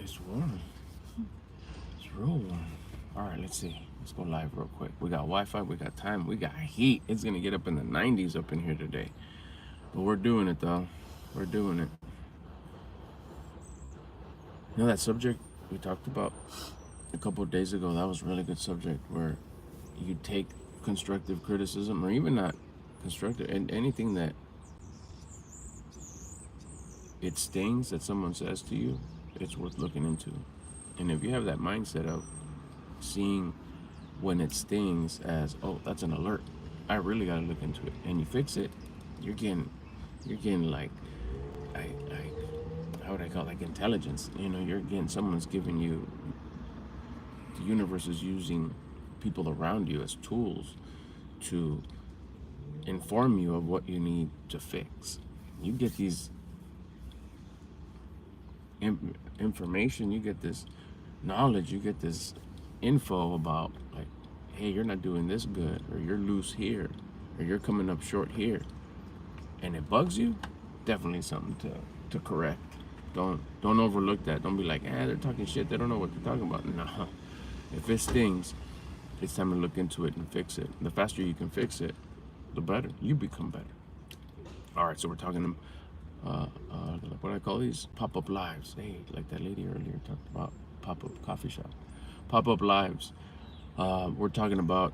It's warm. It's real warm. All right, let's see. Let's go live real quick. We got Wi-Fi, we got time, we got heat. It's gonna get up in the 90s up in here today. But we're doing it though. We're doing it. You know that subject we talked about a couple of days ago? That was a really good subject where you take constructive criticism or even not constructive and anything that it stings that someone says to you, it's worth looking into. And if you have that mindset of seeing when it stings as, oh, that's an alert, I really got to look into it, and you fix it, you're getting like, how would I call it, like intelligence. You're getting, someone's giving you, the universe is using people around you as tools to inform you of what you need to fix. You get these information, you get this knowledge, you get this info about, like, hey, you're not doing this good, or you're loose here, or you're coming up short here, and it bugs you. Definitely something to correct. Don't overlook that. Don't be like, they're talking shit, they don't know what they're talking about. Nah, if it stings, it's time to look into it and fix it. The faster you can fix it, the better you become better. All right, so we're talking what do I call these? Pop-up lives. Hey, like that lady earlier talked about pop-up coffee shop. Pop-up lives. We're talking about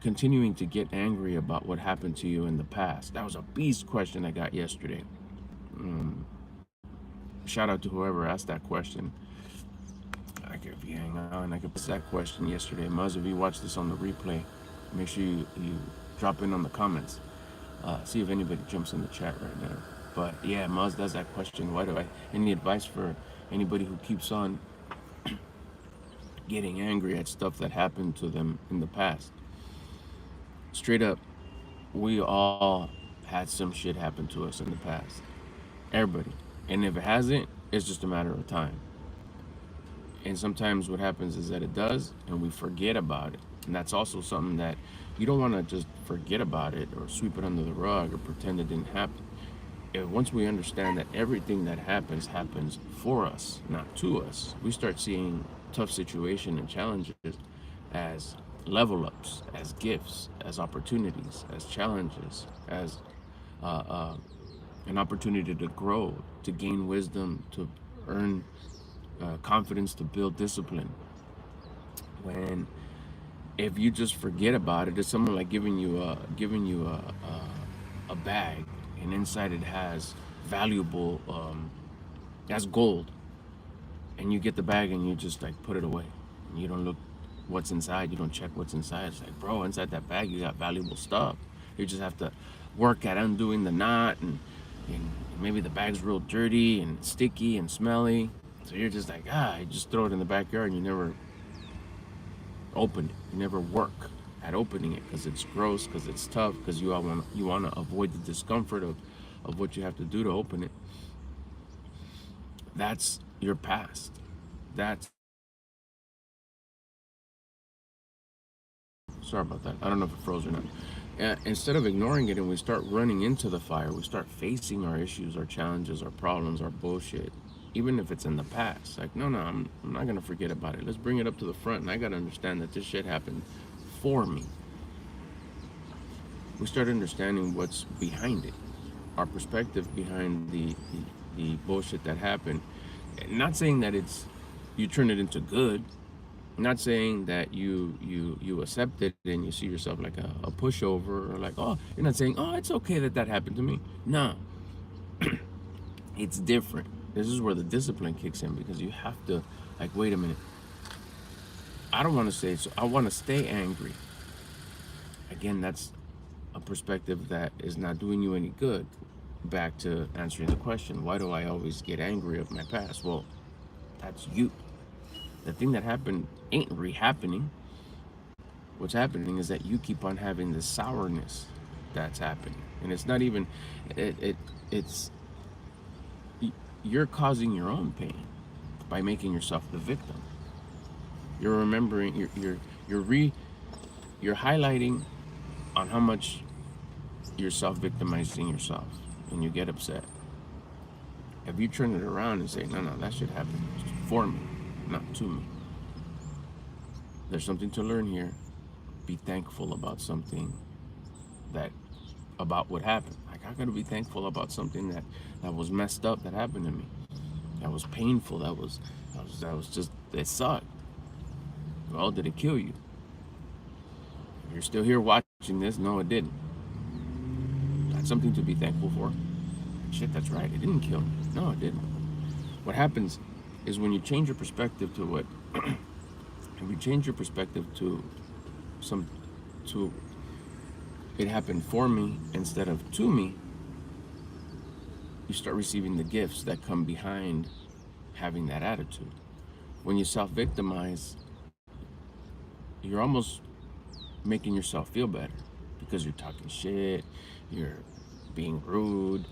continuing to get angry about what happened to you in the past. That was a beast question I got yesterday. Shout out to whoever asked that question. I could, if you hang on, I could post that question yesterday. Muzz, if you watch this on the replay, make sure you drop in on the comments. See if anybody jumps in the chat right now. But yeah, Muzz does that question. Any advice for anybody who keeps on getting angry at stuff that happened to them in the past? Straight up, we all had some shit happen to us in the past. Everybody. And if it hasn't, it's just a matter of time. And sometimes what happens is that it does, and we forget about it. And that's also something that you don't want to just forget about it or sweep it under the rug or pretend it didn't happen. Once we understand that everything that happens for us, not to us, we start seeing tough situations and challenges as level ups, as gifts, as opportunities, as challenges, as an opportunity to grow, to gain wisdom, to earn confidence, to build discipline. If you just forget about it, it's someone like giving you a bag, and inside it has valuable, has gold, and you get the bag and you just like put it away, and you don't look what's inside, you don't check what's inside. It's like, bro, inside that bag you got valuable stuff. You just have to work at undoing the knot, and maybe the bag's real dirty and sticky and smelly, so you're just like, you just throw it in the backyard and you never open it. You never work at opening it because it's gross, because it's tough, because you want to avoid the discomfort of what you have to do to open it. That's your past. Sorry about that. I don't know if it froze or not. Instead of ignoring it and we start running into the fire, we start facing our issues, our challenges, our problems, our bullshit, even if it's in the past. Like, no, I'm not going to forget about it. Let's bring it up to the front, and I got to understand that this shit happened for me. We start understanding what's behind it, our perspective behind the bullshit that happened. Not saying that you turn it into good. Not saying that you accept it and you see yourself like a pushover, or like, you're not saying, it's okay that happened to me. No, it's different. This is where the discipline kicks in, because you have to, like, wait a minute. I don't want to say so. I want to stay angry. Again, that's a perspective that is not doing you any good. Back to answering the question, why do I always get angry of my past? Well, that's you. The thing that happened ain't re-happening. What's happening is that you keep on having this sourness that's happening. And it's not even, it's, you're causing your own pain by making yourself the victim. You're remembering, you're highlighting on how much you're self-victimizing yourself, and you get upset. If you turn it around and say, no, that should happen for me, not to me. There's something to learn here. Be thankful about something that, about what happened. Like, I gotta be thankful about something that was messed up that happened to me. That was painful. That was just, it sucked. Well, did it kill you? If you're still here watching this, no, it didn't. That's something to be thankful for. Shit, that's right. It didn't kill me. No, it didn't. What happens is when you change your perspective to what, if you change your perspective to it happened for me instead of to me, you start receiving the gifts that come behind having that attitude. When you self-victimize, you're almost making yourself feel better because you're talking shit, you're being rude,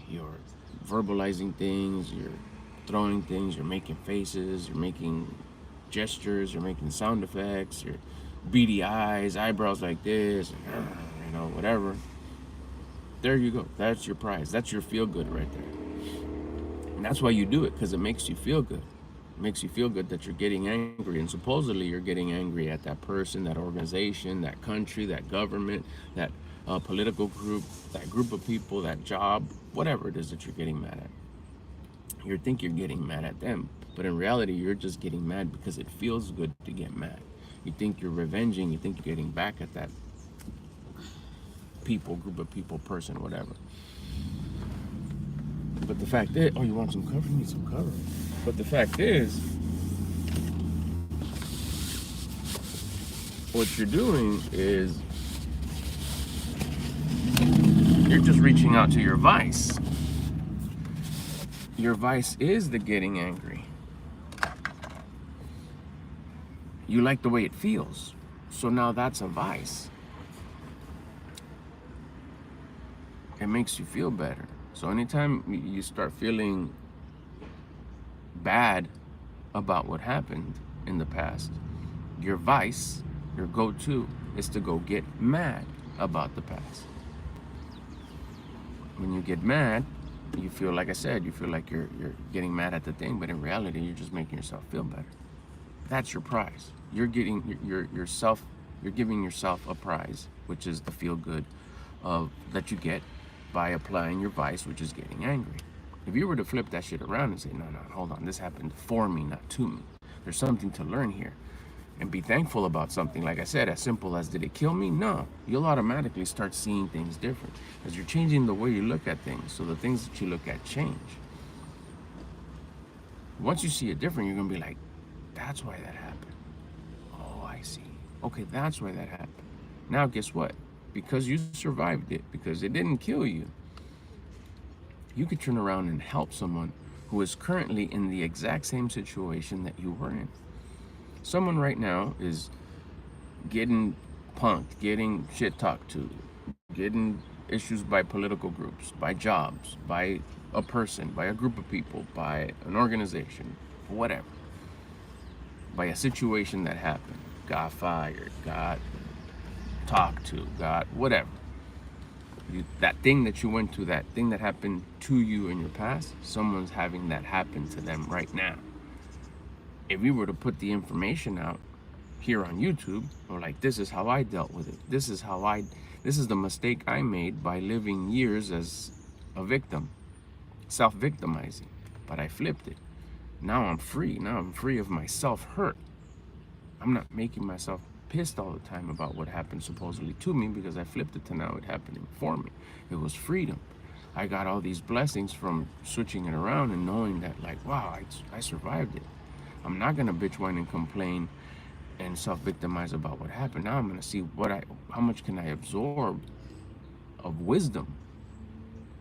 you're verbalizing things, you're throwing things, you're making faces, you're making gestures, you're making sound effects, you're beady eyes, eyebrows like this, you know, whatever. There you go. That's your prize. That's your feel good right there. And that's why you do it, because it makes you feel good. It makes you feel good that you're getting angry, and supposedly you're getting angry at that person, that organization, that country, that government, that political group, that group of people, that job, whatever it is that you're getting mad at. You think you're getting mad at them, but in reality, you're just getting mad because it feels good to get mad. You think you're revenging, you think you're getting back at that people, group of people, person, whatever. But the fact is, oh, you want some cover? You need some cover. But the fact is, what you're doing is you're just reaching out to your vice. Your vice is the getting angry. You like the way it feels. So now that's a vice. It makes you feel better. So anytime you start feeling bad about what happened in the past, your vice, your go-to, is to go get mad about the past. When you get mad, you feel, like I said, you feel like you're getting mad at the thing, but in reality, you're just making yourself feel better. That's your prize. You're getting you're giving yourself a prize, which is the feel good that you get by applying your vice, which is getting angry. If you were to flip that shit around and say, no, hold on, this happened for me, not to me. There's something to learn here. And be thankful about something, like I said, as simple as, did it kill me? No. You'll automatically start seeing things different as you're changing the way you look at things. So the things that you look at change. Once you see it different, you're going to be like, that's why that happened. Oh, I see. Okay, that's why that happened. Now, guess what? Because you survived it, because it didn't kill you, you could turn around and help someone who is currently in the exact same situation that you were in. Someone right now is getting punked, getting shit talked to, getting issues by political groups, by jobs, by a person, by a group of people, by an organization, whatever. By a situation that happened, got fired, got talked to, got whatever. That thing that you went to, that thing that happened to you in your past, someone's having that happen to them right now. If we were to put the information out here on YouTube, or like, this is how I dealt with it. This is the mistake I made by living years as a victim, self-victimizing, but I flipped it. Now I'm free. Now I'm free of my self-hurt. I'm not making myself pissed all the time about what happened supposedly to me, because I flipped it to now it happening for me. It was freedom. I got all these blessings from switching it around and knowing that, like, wow, I survived it. I'm not gonna bitch, whine, and complain and self-victimize about what happened. Now I'm gonna see how much can I absorb of wisdom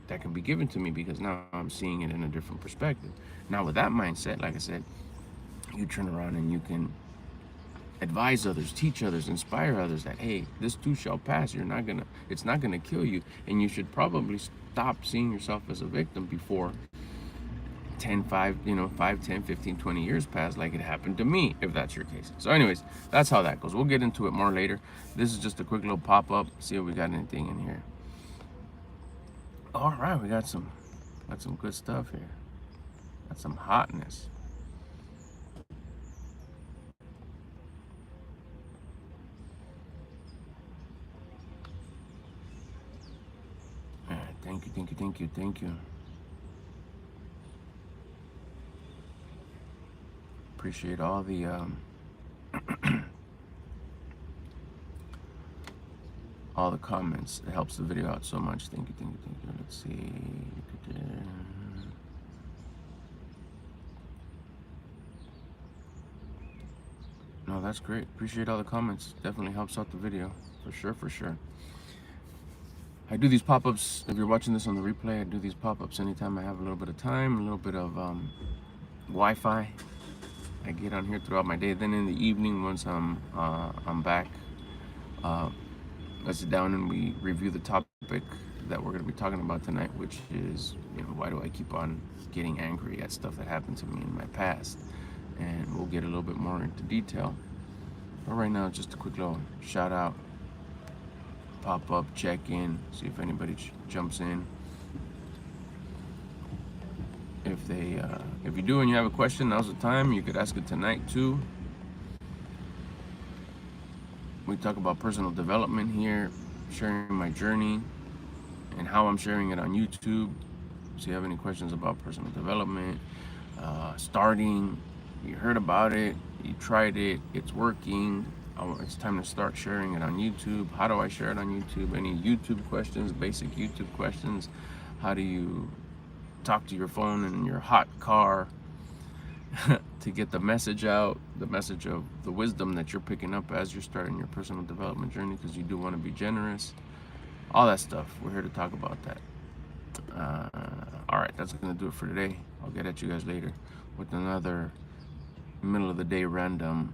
that can be given to me, because now I'm seeing it in a different perspective. Now with that mindset, like I said, you turn around and you can advise others, teach others, inspire others that, hey, this too shall pass. It's not gonna kill you, and you should probably stop seeing yourself as a victim before 5, 10, 15, 20 years pass, like it happened to me, if that's your case. So anyways, that's how that goes. We'll get into it more later. This is just a quick little pop-up, see if we got anything in here. All right, we got some good stuff here. some hotness. Thank you, thank you, thank you, thank you. Appreciate all the all the comments. It helps the video out so much. Thank you, thank you, thank you. Let's see. No, that's great. Appreciate all the comments. Definitely helps out the video. For sure, for sure. I do these pop-ups. If you're watching this on the replay, I do these pop-ups anytime I have a little bit of time, a little bit of Wi-Fi. I get on here throughout my day. Then in the evening, once I'm back, let's sit down and we review the topic that we're going to be talking about tonight, which is, why do I keep on getting angry at stuff that happened to me in my past? And we'll get a little bit more into detail. But right now, just a quick little shout out, pop up, check in, see if anybody jumps in. If you do and you have a question, now's the time. You could ask it tonight too. We talk about personal development here, sharing my journey and how I'm sharing it on YouTube. So you have any questions about personal development, starting, you heard about it, you tried it, it's working, it's time to start sharing it on YouTube. How do I share it on YouTube? Any YouTube questions, basic YouTube questions? How do you talk to your phone in your hot car to get the message out, the message of the wisdom that you're picking up as you're starting your personal development journey, because you do want to be generous, all that stuff. We're here to talk about that. All right, that's gonna do it for today. I'll get at you guys later with another middle of the day random